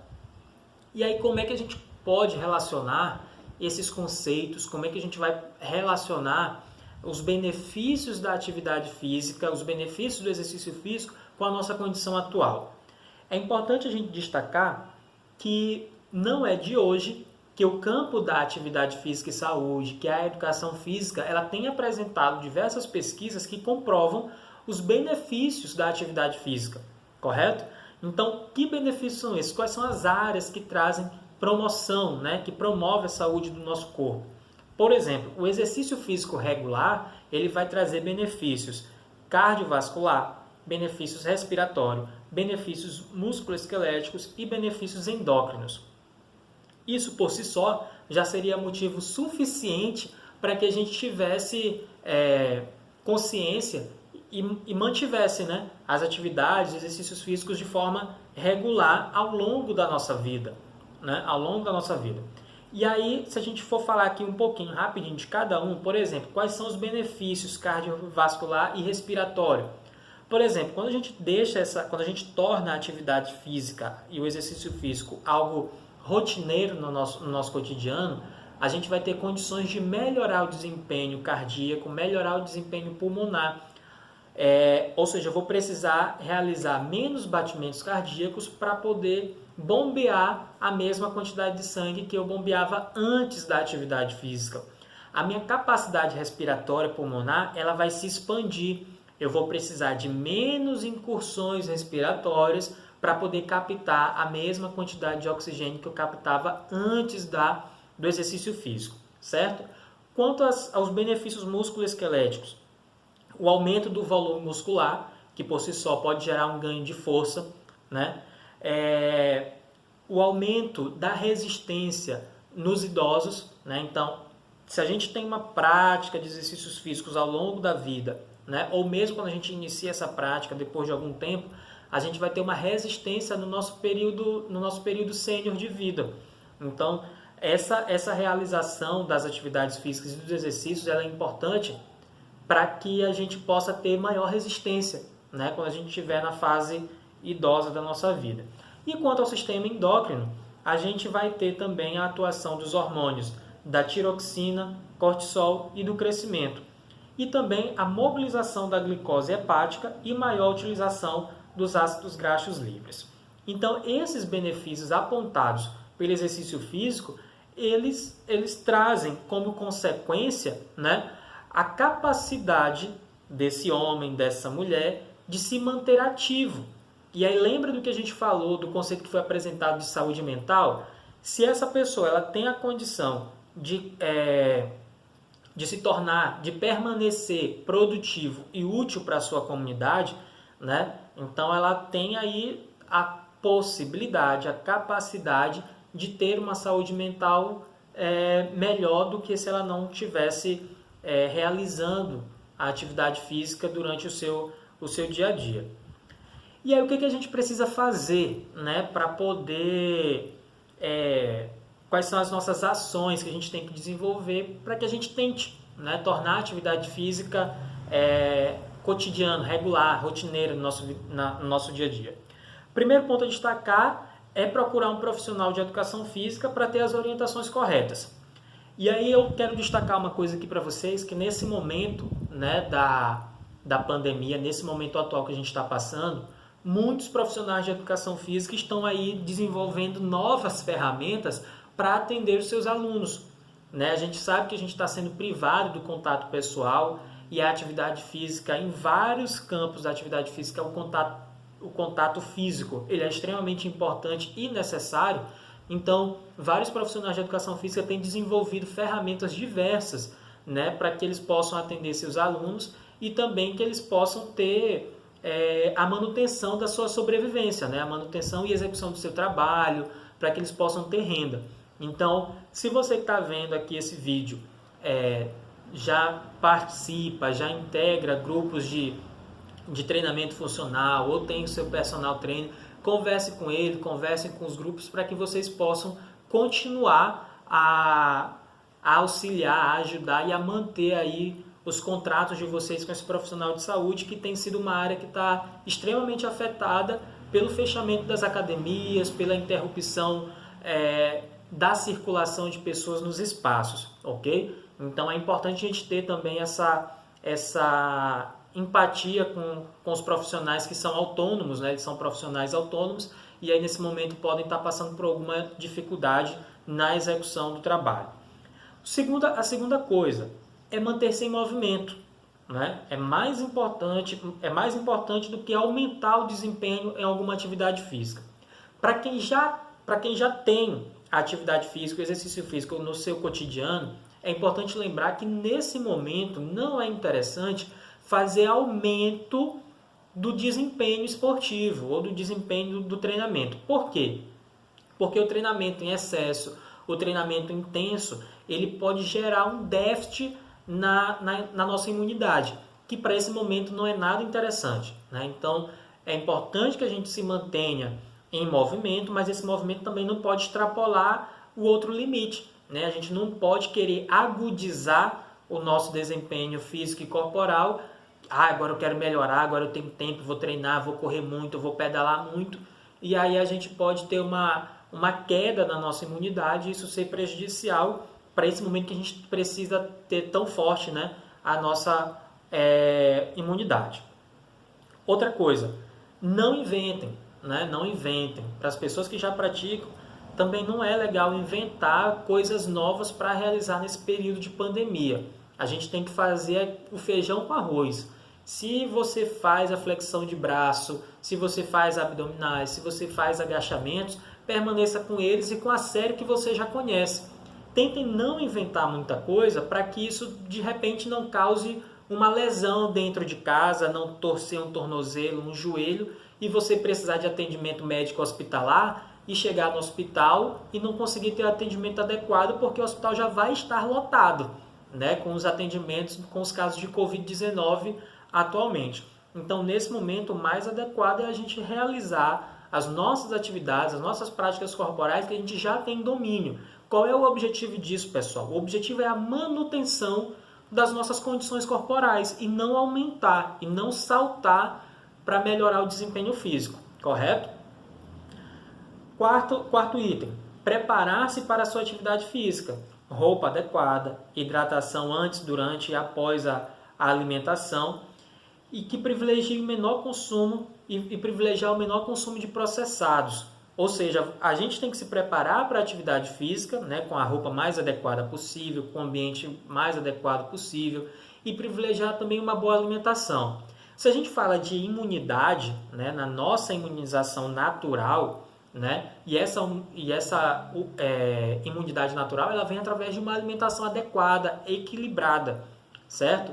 Speaker 1: E aí, como é que a gente pode relacionar esses conceitos, como é que a gente vai relacionar os benefícios da atividade física, os benefícios do exercício físico com a nossa condição atual? É importante a gente destacar que não é de hoje que o campo da atividade física e saúde, que é a educação física, ela tem apresentado diversas pesquisas que comprovam os benefícios da atividade física, correto? Então, que benefícios são esses? Quais são as áreas que trazem promoção, né, que promove a saúde do nosso corpo? Por exemplo, o exercício físico regular, ele vai trazer benefícios cardiovascular, benefícios respiratórios, benefícios musculoesqueléticos e benefícios endócrinos. Isso por si só já seria motivo suficiente para que a gente tivesse consciência e mantivesse, né, as atividades, exercícios físicos de forma regular ao longo da nossa vida, né, ao longo da nossa vida. E aí, se a gente for falar aqui um pouquinho rapidinho de cada um, por exemplo, quais são os benefícios cardiovascular e respiratório? Por exemplo, quando a gente torna a atividade física e o exercício físico algo rotineiro no nosso cotidiano, a gente vai ter condições de melhorar o desempenho cardíaco, melhorar o desempenho pulmonar. Ou seja, eu vou precisar realizar menos batimentos cardíacos para poder bombear a mesma quantidade de sangue que eu bombeava antes da atividade física. A minha capacidade respiratória pulmonar ela vai se expandir. Eu vou precisar de menos incursões respiratórias para poder captar a mesma quantidade de oxigênio que eu captava antes do exercício físico, certo? Quanto aos benefícios musculoesqueléticos, o aumento do volume muscular, que por si só pode gerar um ganho de força, né? O aumento da resistência nos idosos, né? Então, se a gente tem uma prática de exercícios físicos ao longo da vida, né? Ou mesmo quando a gente inicia essa prática depois de algum tempo, a gente vai ter uma resistência no nosso período sênior de vida. Então, essa realização das atividades físicas e dos exercícios ela é importante para que a gente possa ter maior resistência, né? Quando a gente estiver na fase idosa da nossa vida. E quanto ao sistema endócrino, a gente vai ter também a atuação dos hormônios da tiroxina, cortisol e do crescimento. E também a mobilização da glicose hepática e maior utilização dos ácidos graxos livres. Então, esses benefícios apontados pelo exercício físico, eles trazem como consequência, né, a capacidade desse homem, dessa mulher, de se manter ativo. E aí lembra do que a gente falou, do conceito que foi apresentado de saúde mental? Se essa pessoa ela tem a condição de se tornar, de permanecer produtivo e útil para a sua comunidade, né? Então ela tem aí a possibilidade, a capacidade de ter uma saúde mental melhor do que se ela não tivesse realizando a atividade física durante o seu dia a dia. E aí o que a gente precisa fazer, né, para poder... quais são as nossas ações que a gente tem que desenvolver para que a gente tente, né, tornar a atividade física cotidiana, regular, rotineira no nosso dia a dia. Primeiro ponto a destacar é procurar um profissional de educação física para ter as orientações corretas. E aí eu quero destacar uma coisa aqui para vocês, que nesse momento, né, da pandemia, nesse momento atual que a gente está passando, muitos profissionais de educação física estão aí desenvolvendo novas ferramentas para atender os seus alunos. Né? A gente sabe que a gente está sendo privado do contato pessoal e a atividade física, em vários campos da atividade física, o contato físico ele é extremamente importante e necessário. Então, vários profissionais de educação física têm desenvolvido ferramentas diversas, né, para que eles possam atender seus alunos e também que eles possam ter a manutenção da sua sobrevivência, né, a manutenção e execução do seu trabalho, para que eles possam ter renda. Então, se você que está vendo aqui esse vídeo já participa, já integra grupos de treinamento funcional ou tem o seu personal trainer, converse com ele, converse com os grupos para que vocês possam continuar a auxiliar, a ajudar e a manter aí os contratos de vocês com esse profissional de saúde, que tem sido uma área que está extremamente afetada pelo fechamento das academias, pela interrupção da circulação de pessoas nos espaços, ok? Então é importante a gente ter também essa empatia com os profissionais que são autônomos, né? Eles são profissionais autônomos e aí nesse momento podem estar passando por alguma dificuldade na execução do trabalho. A segunda coisa é manter-se em movimento, né? É mais importante do que aumentar o desempenho em alguma atividade física. Para quem já tem a atividade física, o exercício físico no seu cotidiano, é importante lembrar que nesse momento não é interessante fazer aumento do desempenho esportivo ou do desempenho do treinamento. Por quê? Porque o treinamento em excesso, o treinamento intenso, ele pode gerar um déficit na nossa imunidade, que para esse momento não é nada interessante, né? Então, é importante que a gente se mantenha em movimento, mas esse movimento também não pode extrapolar o outro limite, né? A gente não pode querer agudizar o nosso desempenho físico e corporal. Agora eu quero melhorar, agora eu tenho tempo, vou treinar, vou correr muito, vou pedalar muito. E aí a gente pode ter uma queda na nossa imunidade e isso ser prejudicial para esse momento que a gente precisa ter tão forte, né, a nossa imunidade. Outra coisa, não inventem, né? Não inventem. Para as pessoas que já praticam, também não é legal inventar coisas novas para realizar nesse período de pandemia. A gente tem que fazer o feijão com arroz. Se você faz a flexão de braço, se você faz abdominais, se você faz agachamentos, permaneça com eles e com a série que você já conhece. Tentem não inventar muita coisa para que isso de repente não cause uma lesão dentro de casa, não torcer um tornozelo, um joelho e você precisar de atendimento médico hospitalar e chegar no hospital e não conseguir ter o atendimento adequado porque o hospital já vai estar lotado, né, com os atendimentos, com os casos de Covid-19 atualmente. Então, nesse momento, o mais adequado é a gente realizar as nossas atividades, as nossas práticas corporais que a gente já tem domínio. Qual é o objetivo disso, pessoal? O objetivo é a manutenção das nossas condições corporais e não aumentar, e não saltar para melhorar o desempenho físico, correto? Quarto item, preparar-se para a sua atividade física. Roupa adequada, hidratação antes, durante e após a alimentação e que privilegie o menor consumo e privilegiar o menor consumo de processados. Ou seja, a gente tem que se preparar para a atividade física, né, com a roupa mais adequada possível, com o ambiente mais adequado possível e privilegiar também uma boa alimentação. Se a gente fala de imunidade, né, na nossa imunização natural, né, e essa imunidade natural ela vem através de uma alimentação adequada, equilibrada, certo?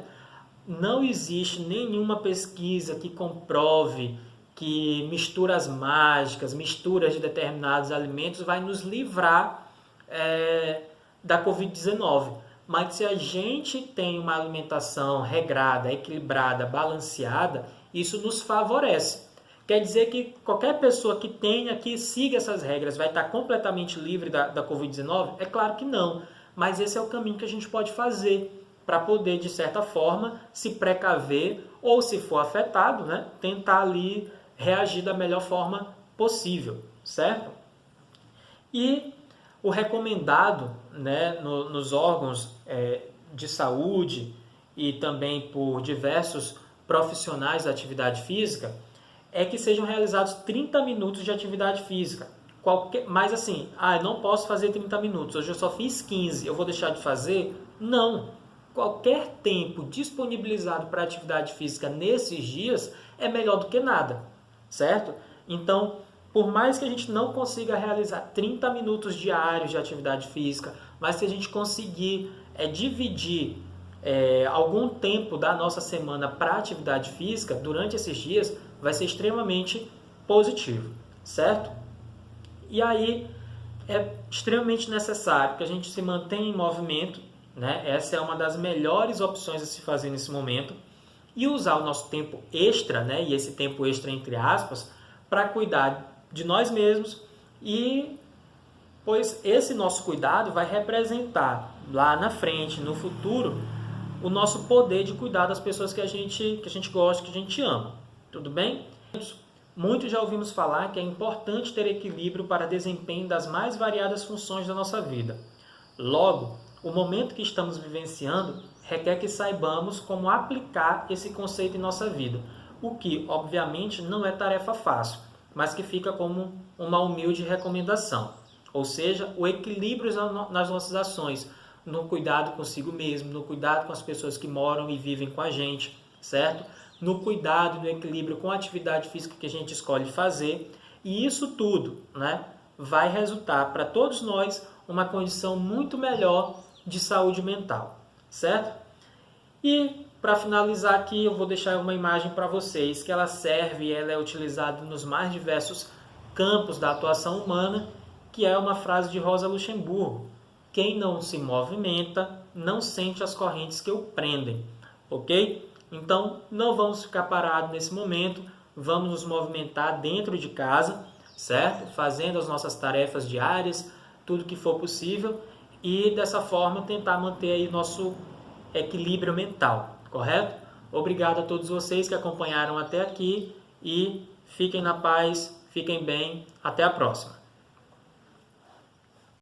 Speaker 1: Não existe nenhuma pesquisa que comprove que misturas mágicas, misturas de determinados alimentos vai nos livrar da Covid-19. Mas se a gente tem uma alimentação regrada, equilibrada, balanceada, isso nos favorece. Quer dizer que qualquer pessoa que siga essas regras vai estar completamente livre da Covid-19? É claro que não, mas esse é o caminho que a gente pode fazer para poder, de certa forma, se precaver ou, se for afetado, né, tentar ali reagir da melhor forma possível, certo? E o recomendado, né, nos órgãos de saúde e também por diversos profissionais da atividade física é que sejam realizados 30 minutos de atividade física. Mas assim, eu não posso fazer 30 minutos, hoje eu só fiz 15, eu vou deixar de fazer? Não. Qualquer tempo disponibilizado para atividade física nesses dias é melhor do que nada, certo? Então, por mais que a gente não consiga realizar 30 minutos diários de atividade física, mas se a gente conseguir dividir algum tempo da nossa semana para atividade física durante esses dias, vai ser extremamente positivo, certo? E aí é extremamente necessário que a gente se mantenha em movimento, né? Essa é uma das melhores opções a se fazer nesse momento, e usar o nosso tempo extra, né? E esse tempo extra entre aspas, para cuidar de nós mesmos, e pois esse nosso cuidado vai representar lá na frente, no futuro, o nosso poder de cuidar das pessoas que a gente gosta, que a gente ama. Tudo bem? Muitos já ouvimos falar que é importante ter equilíbrio para desempenho das mais variadas funções da nossa vida. Logo, o momento que estamos vivenciando requer que saibamos como aplicar esse conceito em nossa vida, o que, obviamente, não é tarefa fácil, mas que fica como uma humilde recomendação. Ou seja, o equilíbrio nas nossas ações, no cuidado consigo mesmo, no cuidado com as pessoas que moram e vivem com a gente, certo? No cuidado, no equilíbrio com a atividade física que a gente escolhe fazer. E isso tudo, né, vai resultar para todos nós uma condição muito melhor de saúde mental, certo? E para finalizar aqui, eu vou deixar uma imagem para vocês que ela serve e ela é utilizada nos mais diversos campos da atuação humana, que é uma frase de Rosa Luxemburgo: quem não se movimenta não sente as correntes que o prendem, ok? Então, não vamos ficar parados nesse momento, vamos nos movimentar dentro de casa, certo? Fazendo as nossas tarefas diárias, tudo que for possível, e dessa forma tentar manter aí nosso equilíbrio mental, correto? Obrigado a todos vocês que acompanharam até aqui e fiquem na paz, fiquem bem, até a próxima.